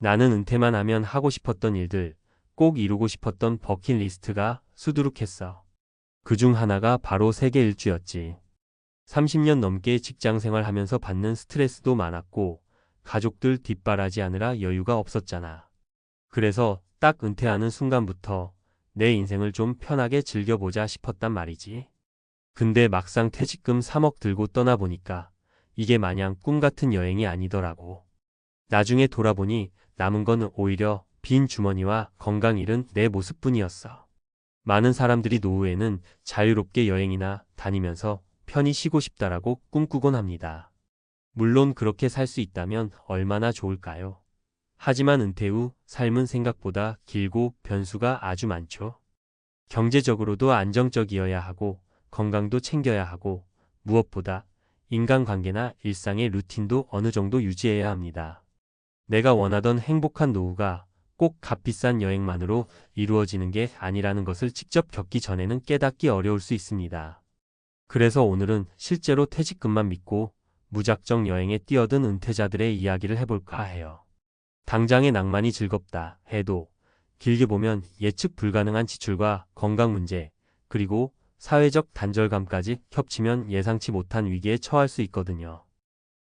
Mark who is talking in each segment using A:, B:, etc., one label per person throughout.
A: 나는 은퇴만 하면 하고 싶었던 일들, 꼭 이루고 싶었던 버킷리스트가 수두룩했어. 그중 하나가 바로 세계 일주였지. 30년 넘게 직장 생활하면서 받는 스트레스도 많았고 가족들 뒷바라지하느라 여유가 없었잖아. 그래서 딱 은퇴하는 순간부터 내 인생을 좀 편하게 즐겨보자 싶었단 말이지. 근데 막상 퇴직금 3억 들고 떠나보니까 이게 마냥 꿈 같은 여행이 아니더라고. 나중에 돌아보니 남은 건 오히려 빈 주머니와 건강 잃은 내 모습뿐이었어. 많은 사람들이 노후에는 자유롭게 여행이나 다니면서 편히 쉬고 싶다라고 꿈꾸곤 합니다. 물론 그렇게 살 수 있다면 얼마나 좋을까요? 하지만 은퇴 후 삶은 생각보다 길고 변수가 아주 많죠. 경제적으로도 안정적이어야 하고 건강도 챙겨야 하고 무엇보다 인간관계나 일상의 루틴도 어느 정도 유지해야 합니다. 내가 원하던 행복한 노후가 꼭 값비싼 여행만으로 이루어지는 게 아니라는 것을 직접 겪기 전에는 깨닫기 어려울 수 있습니다. 그래서 오늘은 실제로 퇴직금만 믿고 무작정 여행에 뛰어든 은퇴자들의 이야기를 해볼까 해요. 당장의 낭만이 즐겁다 해도 길게 보면 예측 불가능한 지출과 건강 문제, 그리고 사회적 단절감까지 겹치면 예상치 못한 위기에 처할 수 있거든요.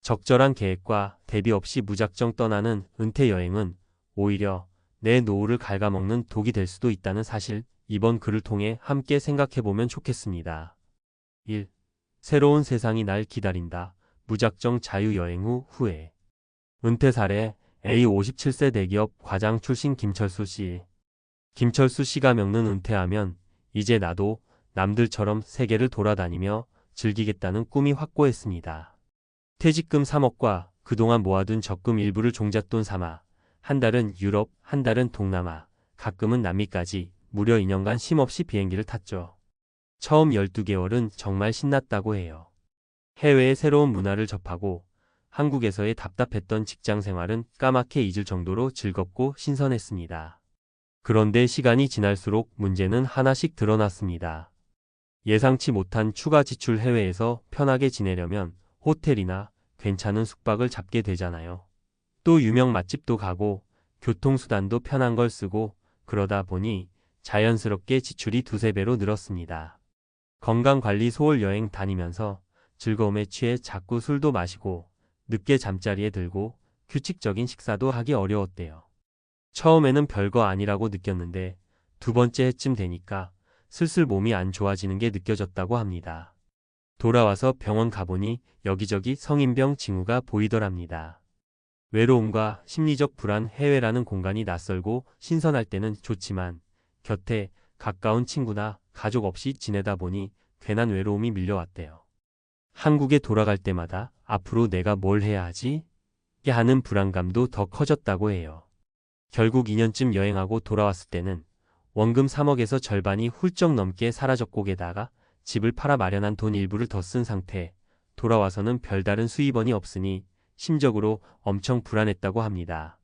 A: 적절한 계획과 대비 없이 무작정 떠나는 은퇴 여행은 오히려 내 노후를 갉아먹는 독이 될 수도 있다는 사실, 이번 글을 통해 함께 생각해보면 좋겠습니다. 1. 새로운 세상이 날 기다린다. 무작정 자유여행 후 후회. 은퇴 사례. A 57세 대기업 과장 출신 김철수 씨. 김철수 씨가 겪는 은퇴하면 이제 나도 남들처럼 세계를 돌아다니며 즐기겠다는 꿈이 확고했습니다. 퇴직금 3억과 그동안 모아둔 적금 일부를 종잣돈 삼아 한 달은 유럽, 한 달은 동남아, 가끔은 남미까지 무려 2년간 쉼없이 비행기를 탔죠. 처음 12개월은 정말 신났다고 해요. 해외의 새로운 문화를 접하고 한국에서의 답답했던 직장 생활은 까맣게 잊을 정도로 즐겁고 신선했습니다. 그런데 시간이 지날수록 문제는 하나씩 드러났습니다. 예상치 못한 추가 지출. 해외에서 편하게 지내려면 호텔이나 괜찮은 숙박을 잡게 되잖아요. 또 유명 맛집도 가고 교통수단도 편한 걸 쓰고 그러다 보니 자연스럽게 지출이 두세 배로 늘었습니다. 건강관리 소홀 여행 다니면서 즐거움에 취해 자꾸 술도 마시고 늦게 잠자리에 들고 규칙적인 식사도 하기 어려웠대요. 처음에는 별거 아니라고 느꼈는데 두 번째 해쯤 되니까 슬슬 몸이 안 좋아지는 게 느껴졌다고 합니다. 돌아와서 병원 가보니 여기저기 성인병 징후가 보이더랍니다. 외로움과 심리적 불안. 해외라는 공간이 낯설고 신선할 때는 좋지만 곁에 가까운 친구나 가족 없이 지내다 보니 괜한 외로움이 밀려왔대요. 한국에 돌아갈 때마다 앞으로 내가 뭘 해야 하지? 하는 불안감도 더 커졌다고 해요. 결국 2년쯤 여행하고 돌아왔을 때는 원금 3억에서 절반이 훌쩍 넘게 사라졌고 게다가 집을 팔아 마련한 돈 일부를 더 쓴 상태. 돌아와서는 별다른 수입원이 없으니 심적으로 엄청 불안했다고 합니다.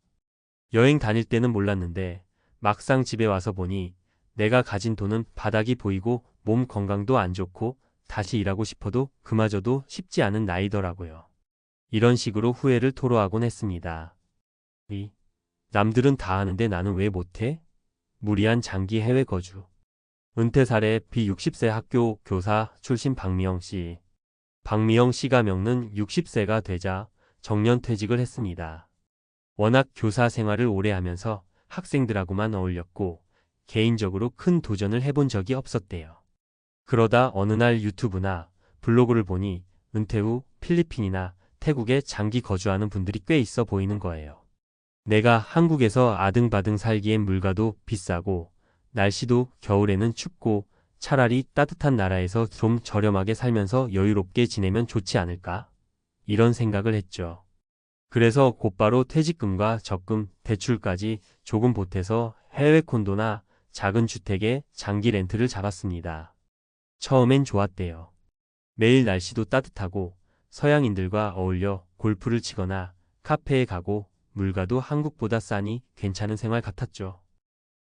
A: 여행 다닐 때는 몰랐는데 막상 집에 와서 보니 내가 가진 돈은 바닥이 보이고 몸 건강도 안 좋고 다시 일하고 싶어도 그마저도 쉽지 않은 나이더라고요. 이런 식으로 후회를 토로하곤 했습니다. 2. 남들은 다 하는데 나는 왜 못해? 무리한 장기 해외 거주. 은퇴 사례. B 60세 학교 교사 출신 박미영 씨. 박미영 씨가 겪는 60세가 되자 정년퇴직을 했습니다. 워낙 교사 생활을 오래 하면서 학생들하고만 어울렸고 개인적으로 큰 도전을 해본 적이 없었대요. 그러다 어느 날 유튜브나 블로그를 보니 은퇴 후 필리핀이나 태국에 장기 거주하는 분들이 꽤 있어 보이는 거예요. 내가 한국에서 아등바등 살기엔 물가도 비싸고 날씨도 겨울에는 춥고 차라리 따뜻한 나라에서 좀 저렴하게 살면서 여유롭게 지내면 좋지 않을까? 이런 생각을 했죠. 그래서 곧바로 퇴직금과 적금, 대출까지 조금 보태서 해외 콘도나 작은 주택에 장기 렌트를 잡았습니다. 처음엔 좋았대요. 매일 날씨도 따뜻하고 서양인들과 어울려 골프를 치거나 카페에 가고 물가도 한국보다 싸니 괜찮은 생활 같았죠.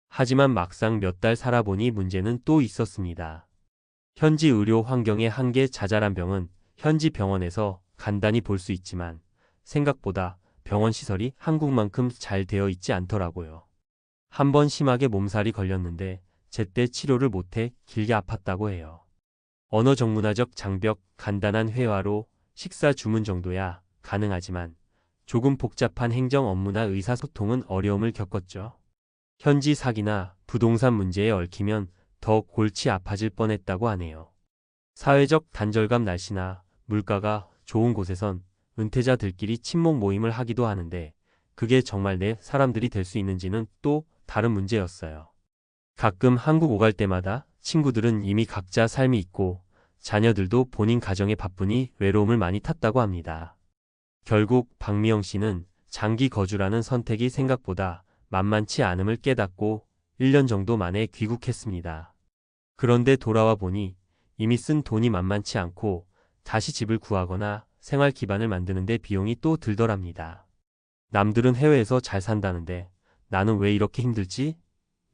A: 하지만 막상 몇 달 살아보니 문제는 또 있었습니다. 현지 의료 환경의 한계. 자잘한 병은 현지 병원에서 간단히 볼 수 있지만 생각보다 병원 시설이 한국만큼 잘 되어 있지 않더라고요. 한 번 심하게 몸살이 걸렸는데 제때 치료를 못해 길게 아팠다고 해요. 언어 정문화적 장벽, 간단한 회화로 식사 주문 정도야 가능하지만 조금 복잡한 행정 업무나 의사소통은 어려움을 겪었죠. 현지 사기나 부동산 문제에 얽히면 더 골치 아파질 뻔했다고 하네요. 사회적 단절감 날씨나 물가가 좋은 곳에선 은퇴자들끼리 친목 모임을 하기도 하는데 그게 정말 내 사람들이 될 수 있는지는 또 다른 문제였어요. 가끔 한국 오갈 때마다 친구들은 이미 각자 삶이 있고 자녀들도 본인 가정에 바쁘니 외로움을 많이 탔다고 합니다. 결국 박미영 씨는 장기 거주라는 선택이 생각보다 만만치 않음을 깨닫고 1년 정도 만에 귀국했습니다. 그런데 돌아와 보니 이미 쓴 돈이 만만치 않고 다시 집을 구하거나 생활 기반을 만드는 데 비용이 또 들더랍니다. 남들은 해외에서 잘 산다는데 나는 왜 이렇게 힘들지?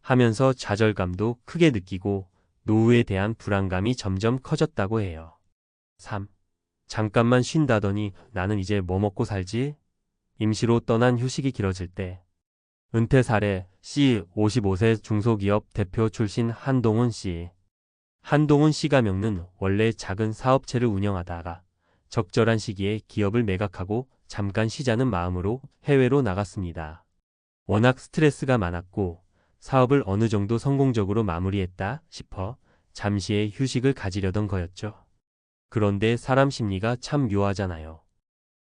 A: 하면서 좌절감도 크게 느끼고 노후에 대한 불안감이 점점 커졌다고 해요. 3. 잠깐만 쉰다더니 나는 이제 뭐 먹고 살지? 임시로 떠난 휴식이 길어질 때. 은퇴 사례 C 55세 중소기업 대표 출신 한동훈 씨. 한동훈 씨 가명은 원래 작은 사업체를 운영하다가 적절한 시기에 기업을 매각하고 잠깐 쉬자는 마음으로 해외로 나갔습니다. 워낙 스트레스가 많았고 사업을 어느 정도 성공적으로 마무리했다 싶어 잠시의 휴식을 가지려던 거였죠. 그런데 사람 심리가 참 묘하잖아요.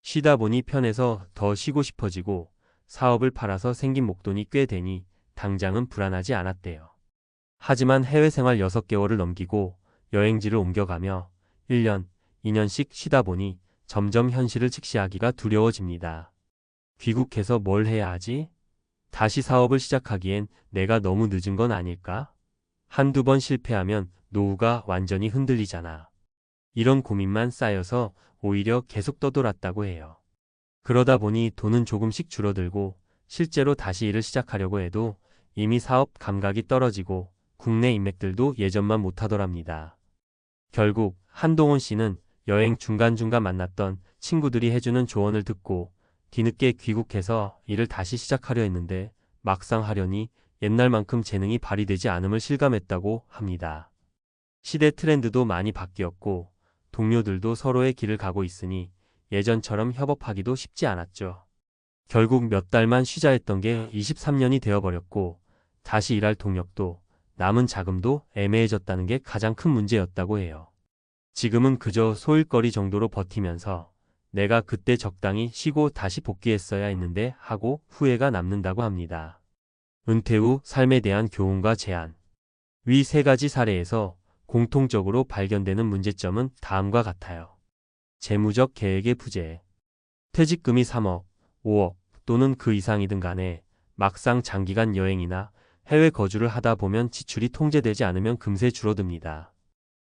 A: 쉬다 보니 편해서 더 쉬고 싶어지고 사업을 팔아서 생긴 목돈이 꽤 되니 당장은 불안하지 않았대요. 하지만 해외 생활 6개월을 넘기고 여행지를 옮겨가며 1년, 2년씩 쉬다 보니 점점 현실을 직시하기가 두려워집니다. 귀국해서 뭘 해야 하지? 다시 사업을 시작하기엔 내가 너무 늦은 건 아닐까? 한두 번 실패하면 노후가 완전히 흔들리잖아. 이런 고민만 쌓여서 오히려 계속 떠돌았다고 해요. 그러다 보니 돈은 조금씩 줄어들고 실제로 다시 일을 시작하려고 해도 이미 사업 감각이 떨어지고 국내 인맥들도 예전만 못하더랍니다. 결국 한동훈 씨는 여행 중간중간 만났던 친구들이 해주는 조언을 듣고 뒤늦게 귀국해서 일을 다시 시작하려 했는데 막상 하려니 옛날만큼 재능이 발휘되지 않음을 실감했다고 합니다. 시대 트렌드도 많이 바뀌었고 동료들도 서로의 길을 가고 있으니 예전처럼 협업하기도 쉽지 않았죠. 결국 몇 달만 쉬자 했던 게 23년이 되어버렸고 다시 일할 동력도 남은 자금도 애매해졌다는 게 가장 큰 문제였다고 해요. 지금은 그저 소일거리 정도로 버티면서 내가 그때 적당히 쉬고 다시 복귀했어야 했는데 하고 후회가 남는다고 합니다. 은퇴 후 삶에 대한 교훈과 제안. 위 3가지 사례에서 공통적으로 발견되는 문제점은 다음과 같아요. 재무적 계획의 부재. 퇴직금이 3억, 5억 또는 그 이상이든 간에 막상 장기간 여행이나 해외 거주를 하다 보면 지출이 통제되지 않으면 금세 줄어듭니다.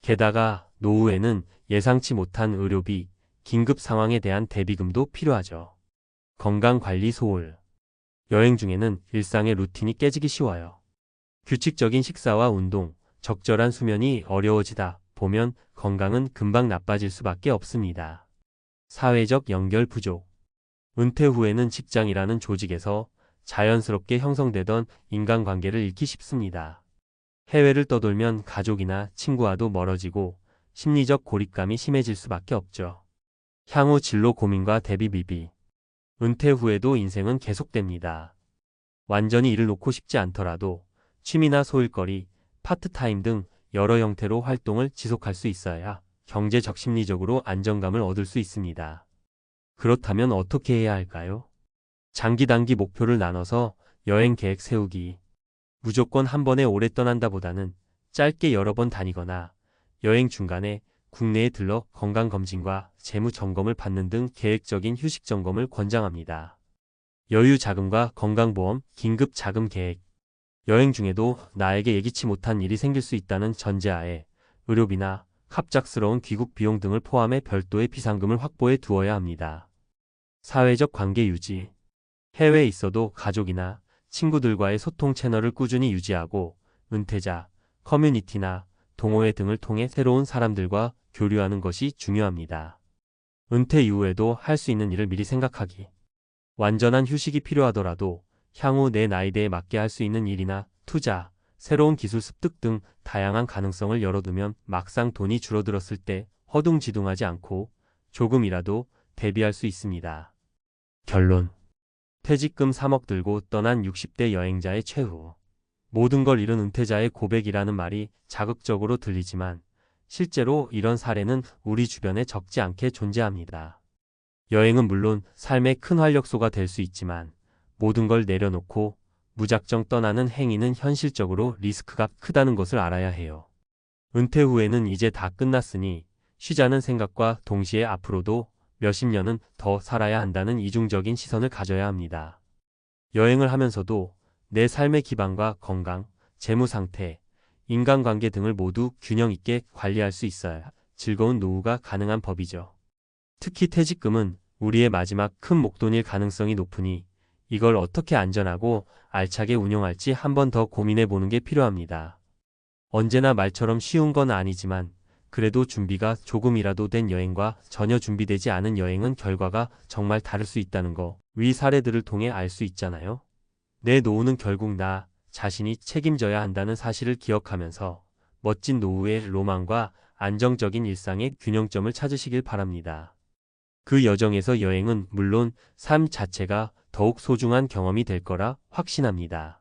A: 게다가 노후에는 예상치 못한 의료비, 긴급 상황에 대한 대비금도 필요하죠. 건강관리 소홀. 여행 중에는 일상의 루틴이 깨지기 쉬워요. 규칙적인 식사와 운동, 적절한 수면이 어려워지다 보면 건강은 금방 나빠질 수밖에 없습니다. 사회적 연결 부족. 은퇴 후에는 직장이라는 조직에서 자연스럽게 형성되던 인간관계를 잃기 쉽습니다. 해외를 떠돌면 가족이나 친구와도 멀어지고 심리적 고립감이 심해질 수밖에 없죠. 향후 진로 고민과 대비 미비. 은퇴 후에도 인생은 계속됩니다. 완전히 일을 놓고 싶지 않더라도 취미나 소일거리, 파트타임 등 여러 형태로 활동을 지속할 수 있어야 경제적 심리적으로 안정감을 얻을 수 있습니다. 그렇다면 어떻게 해야 할까요? 장기 단기 목표를 나눠서 여행 계획 세우기. 무조건 한 번에 오래 떠난다보다는 짧게 여러 번 다니거나 여행 중간에 국내에 들러 건강검진과 재무 점검을 받는 등 계획적인 휴식 점검을 권장합니다. 여유 자금과 건강보험, 긴급 자금 계획. 여행 중에도 나에게 예기치 못한 일이 생길 수 있다는 전제하에 의료비나 갑작스러운 귀국 비용 등을 포함해 별도의 비상금을 확보해 두어야 합니다. 사회적 관계 유지. 해외에 있어도 가족이나 친구들과의 소통 채널을 꾸준히 유지하고 은퇴자, 커뮤니티나 동호회 등을 통해 새로운 사람들과 교류하는 것이 중요합니다. 은퇴 이후에도 할 수 있는 일을 미리 생각하기. 완전한 휴식이 필요하더라도 향후 내 나이대에 맞게 할 수 있는 일이나 투자, 새로운 기술 습득 등 다양한 가능성을 열어두면 막상 돈이 줄어들었을 때 허둥지둥하지 않고 조금이라도 대비할 수 있습니다. 결론. 퇴직금 3억 들고 떠난 60대 여행자의 최후. 모든 걸 잃은 은퇴자의 고백이라는 말이 자극적으로 들리지만 실제로 이런 사례는 우리 주변에 적지 않게 존재합니다. 여행은 물론 삶의 큰 활력소가 될 수 있지만 모든 걸 내려놓고 무작정 떠나는 행위는 현실적으로 리스크가 크다는 것을 알아야 해요. 은퇴 후에는 이제 다 끝났으니 쉬자는 생각과 동시에 앞으로도 몇십 년은 더 살아야 한다는 이중적인 시선을 가져야 합니다. 여행을 하면서도 내 삶의 기반과 건강, 재무 상태, 인간관계 등을 모두 균형 있게 관리할 수 있어야 즐거운 노후가 가능한 법이죠. 특히 퇴직금은 우리의 마지막 큰 목돈일 가능성이 높으니 이걸 어떻게 안전하고 알차게 운용할지 한 번 더 고민해 보는 게 필요합니다. 언제나 말처럼 쉬운 건 아니지만 그래도 준비가 조금이라도 된 여행과 전혀 준비되지 않은 여행은 결과가 정말 다를 수 있다는 거 위 사례들을 통해 알 수 있잖아요. 내 노후는 결국 나 자신이 책임져야 한다는 사실을 기억하면서 멋진 노후의 로망과 안정적인 일상의 균형점을 찾으시길 바랍니다. 그 여정에서 여행은 물론 삶 자체가 더욱 소중한 경험이 될 거라 확신합니다.